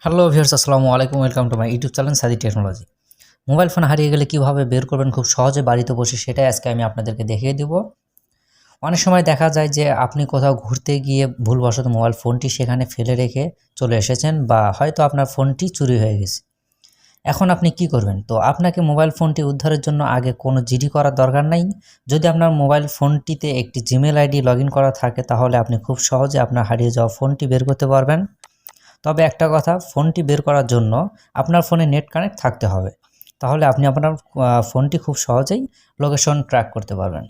Hello viewers, আসসালামু আলাইকুম। Welcome to my YouTube channel Sadik technology. Mobile phone হারিয়ে গেলে কিভাবে বের করবেন খুব সহজে বাড়িতে বসে, সেটাই আজকে আমি আপনাদেরকে দেখিয়ে দিব। অনেক সময় দেখা যায় যে আপনি কোথাও ঘুরতে গিয়ে ভুলবশত মোবাইল ফোনটি সেখানে ফেলে রেখে চলে এসেছেন, বা হয়তো আপনার ফোনটি চুরি হয়ে গেছে। এখন আপনি কি করবেন? তো আপনাকে মোবাইল ফোনটি উদ্ধারের জন্য আগে কোনো জিডি করার দরকার নাই। যদি আপনার মোবাইল ফোনটিতে একটি জিমেল আইডি লগ ইন করা থাকে, তাহলে আপনি খুব সহজে আপনার হারিয়ে যাওয়া ফোনটি বের করতে পারবেন। তবে একটা কথা, ফোনটি বের করার জন্য আপনার ফোনে নেট কানেক্ট থাকতে হবে। তাহলে আপনি আপনার ফোনটি খুব সহজেই লোকেশন ট্র্যাক করতে পারবেন।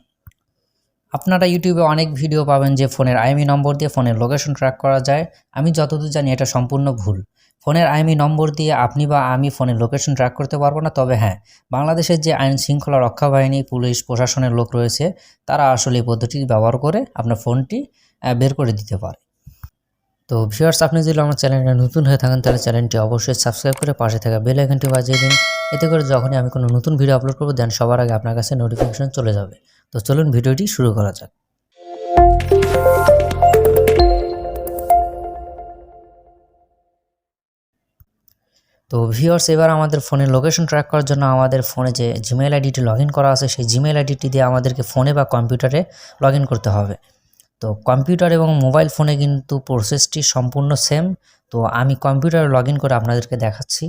আপনারা ইউটিউবে অনেক ভিডিও পাবেন যে ফোনের আইএমই নম্বর দিয়ে ফোনের লোকেশন ট্র্যাক করা যায়। আমি যতদূর জানি এটা সম্পূর্ণ ভুল। ফোনের আইএমই নম্বর দিয়ে আপনি বা আমি ফোনের লোকেশন ট্র্যাক করতে পারবো না। তবে হ্যাঁ, বাংলাদেশের যে আইন শৃঙ্খলা রক্ষা বাহিনী, পুলিশ প্রশাসনের লোক রয়েছে, তারা আসলে এই পদ্ধতি ব্যবহার করে আপনার ফোনটি বের করে দিতে পারে। তো ভিউয়ার্স, আপনি যদি আমার চ্যানেলে নতুন হয়ে থাকেন তাহলে চ্যানেলটি অবশ্যই সাবস্ক্রাইব করে পাশে থাকা বেল আইকনটি বাজিয়ে দিন। এতে করে যখনই আমি কোনো নতুন ভিডিও আপলোড করব, দেন সবার আগে আপনার কাছে নোটিফিকেশন চলে যাবে। তো চলুন ভিডিওটি শুরু করা যাক। তো ভিউয়ার্স, এবার আমাদের ফোনের লোকেশন ট্র্যাক করার জন্য আমাদের ফোনে যে জিমেইল আইডিটি লগ ইন করা আছে, সেই জিমেইল আইডিটি দিয়ে আমাদেরকে ফোনে বা কম্পিউটারে লগ ইন করতে হবে। তো কম্পিউটার এবং মোবাইল ফোনে কিন্তু প্রসেসটি সম্পূর্ণ সেম। তো আমি কম্পিউটারে লগ ইন করে আপনাদেরকে দেখাচ্ছি।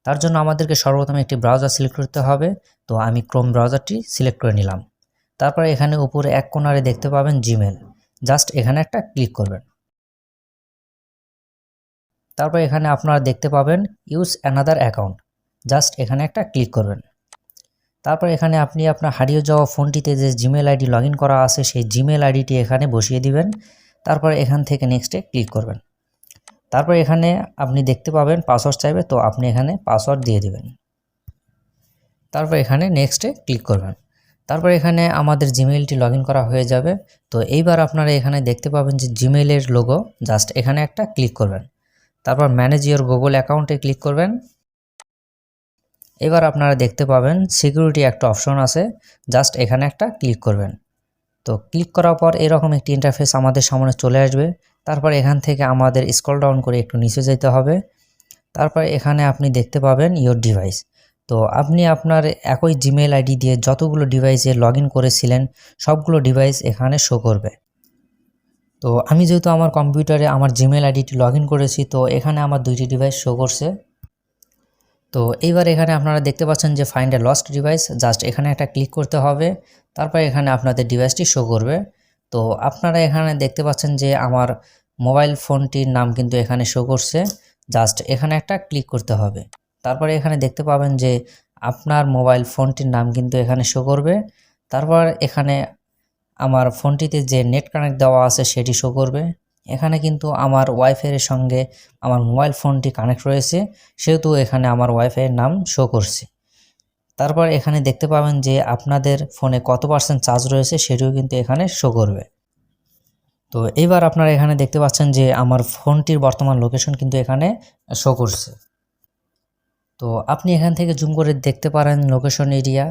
তার জন্য আমাদেরকে সর্বপ্রথম একটি ব্রাউজার সিলেক্ট করতে হবে। তো আমি ক্রোম ব্রাউজারটি সিলেক্ট করে নিলাম। তারপরে এখানে উপরে এক কোণারে দেখতে পাবেন জিমেল, জাস্ট এখানে একটা ক্লিক করবেন। তারপর এখানে আপনারা দেখতে পাবেন ইউজ অ্যানাদার অ্যাকাউন্ট, জাস্ট এখানে একটা ক্লিক করবেন। তারপর এখানে আপনি আপনার হারিয়ে যাওয়া ফোনটিতে যে জিমেল আইডি লগ ইন করা আছে, সেই জিমেল আইডিটি এখানে বসিয়ে দিবেন। তারপর এখান থেকে নেক্সটে ক্লিক করবেন। তারপর এখানে আপনি দেখতে পাবেন পাসওয়ার্ড চাইবে, তো আপনি এখানে পাসওয়ার্ড দিয়ে দিবেন। তারপর এখানে নেক্সটে ক্লিক করবেন। তারপর এখানে আমাদের জিমেইলটি লগ ইন করা হয়ে যাবে। তো এইবার আপনারা এখানে দেখতে পাবেন যে জিমেইলের লোগো, জাস্ট এখানে একটা ক্লিক করবেন। তারপর ম্যানেজ ইওর গুগল অ্যাকাউন্টে ক্লিক করবেন। এবার আপনারা দেখতে পাবেন সিকিউরিটি একটা অপশন আছে, জাস্ট এখানে একটা ক্লিক করবেন। তো ক্লিক করার পর এরকম একটি ইন্টারফেস আমাদের সামনে চলে আসবে। তারপর এখান থেকে আমাদের স্ক্রল ডাউন করে একটু নিচে যেতে হবে। তারপর এখানে আপনি দেখতে পাবেন ইওর ডিভাইস। তো আপনি আপনার একই জিমেল আইডি দিয়ে যতগুলো ডিভাইসে লগ ইন করেছিলেন, সবগুলো ডিভাইস এখানে শো করবে। তো আমি যেহেতু আমার কম্পিউটারে আমার জিমেল আইডিটি লগ ইন করেছি, তো এখানে আমার দুইটি ডিভাইস শো করছে। তো এইবার এখানে আপনারা দেখতে পাচ্ছেন যে find a lost device, just এখানে একটা ক্লিক করতে হবে। তারপর এখানে আপনাদের ডিভাইসটি শো করবে। তো আপনারা এখানে দেখতে পাচ্ছেন যে আমার মোবাইল ফোনটির নাম কিন্তু এখানে শো করছে, জাস্ট এখানে একটা ক্লিক করতে হবে। তারপরে এখানে দেখতে পাবেন যে আপনার মোবাইল ফোনটির নাম কিন্তু এখানে শো করবে। তারপর এখানে আমার ফোনটিতে যে নেট কানেক্ট দেওয়া আছে সেটি শো করবে। এখানে কিন্তু আমার ওয়াইফাইয়ের সঙ্গে আমার মোবাইল ফোনটি কানেক্ট রয়েছে, সেহেতু এখানে আমার ওয়াইফাইয়ের নাম শো করছে। তারপর এখানে দেখতে পাবেন যে আপনাদের ফোনে কত % চার্জ রয়েছে, সেটিও কিন্তু এখানে শো করবে। তো এইবার আপনারা এখানে দেখতে পাচ্ছেন যে আমার ফোনটির বর্তমান লোকেশন কিন্তু এখানে শো করছে। তো আপনি এখান থেকে জুম করে দেখতে পারেন লোকেশন এরিয়া।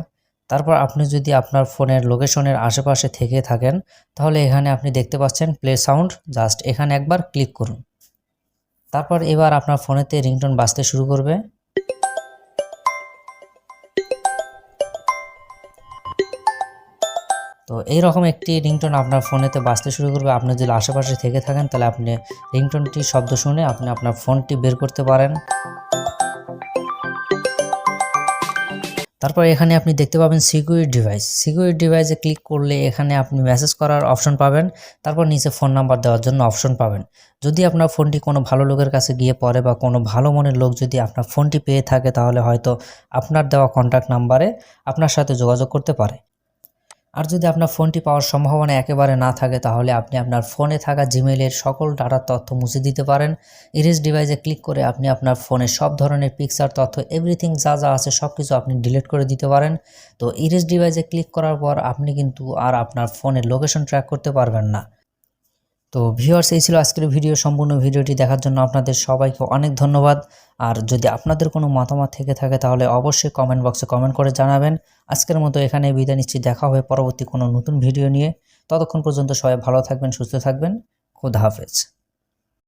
তারপর আপনি যদি আপনার ফোনের লোকেশনের আশেপাশে থেকে থাকেন, তাহলে এখানে আপনি দেখতে পাচ্ছেন প্লে সাউন্ড, জাস্ট এখানে একবার ক্লিক করুন। তারপর এবার আপনার ফোনেতে রিংটোন বাজতে শুরু করবে। তো এইরকম একটি রিংটোন আপনার ফোনেতে বাজতে শুরু করবে। আপনি যদি আশেপাশে থেকে থাকেন, তাহলে আপনি রিংটোনটির শব্দ শুনে আপনি আপনার ফোনটি বের করতে পারেন। তারপর এখানে আপনি দেখতে পাবেন সিকিউর ডিভাইস। সিকিউর ডিভাইসে ক্লিক করলে এখানে আপনি মেসেজ করার অপশন পাবেন। তারপর নিচে ফোন নাম্বার দেওয়ার জন্য অপশন পাবেন। যদি আপনার ফোনটি কোনো ভালো লোকের কাছে গিয়ে পড়ে, বা কোনো ভালো মনের লোক যদি আপনার ফোনটি পেয়ে থাকে, তাহলে হয়তো আপনার দেওয়া কন্ট্যাক্ট নাম্বারে আপনার সাথে যোগাযোগ করতে পারে। আর যদি আপনার ফোনটি পাওয়ার সম্ভাবনা একেবারে না থাকে, তাহলে আপনি আপনার ফোনে থাকা জিমেইলের সকল ডাটার তথ্য মুছে দিতে পারেন। ইরেজ ডিভাইসে ক্লিক করে আপনি আপনার ফোনে সব ধরনের পিকচার, তথ্য, এভরিথিং যা যা আছে সব কিছু আপনি ডিলিট করে দিতে পারেন। তো ইরেজ ডিভাইসে ক্লিক করার পর আপনি কিন্তু আর আপনার ফোনের লোকেশন ট্র্যাক করতে পারবেন না। তো ভিউয়ার্স, এই ছিল আজকের ভিডিও। সম্পূর্ণ ভিডিওটি দেখার জন্য আপনাদের সবাইকে অনেক ধন্যবাদ। আর যদি আপনাদের কোনো মতামত থেকে থাকে, তাহলে অবশ্যই কমেন্ট বক্সে কমেন্ট করে জানাবেন। আজকের মতো এখানে বিদায় নিচ্ছি, দেখা হবে পরবর্তী কোনো নতুন ভিডিও নিয়ে। ততক্ষণ পর্যন্ত সবাই ভালো থাকবেন, সুস্থ থাকবেন। খোদা হাফেজ।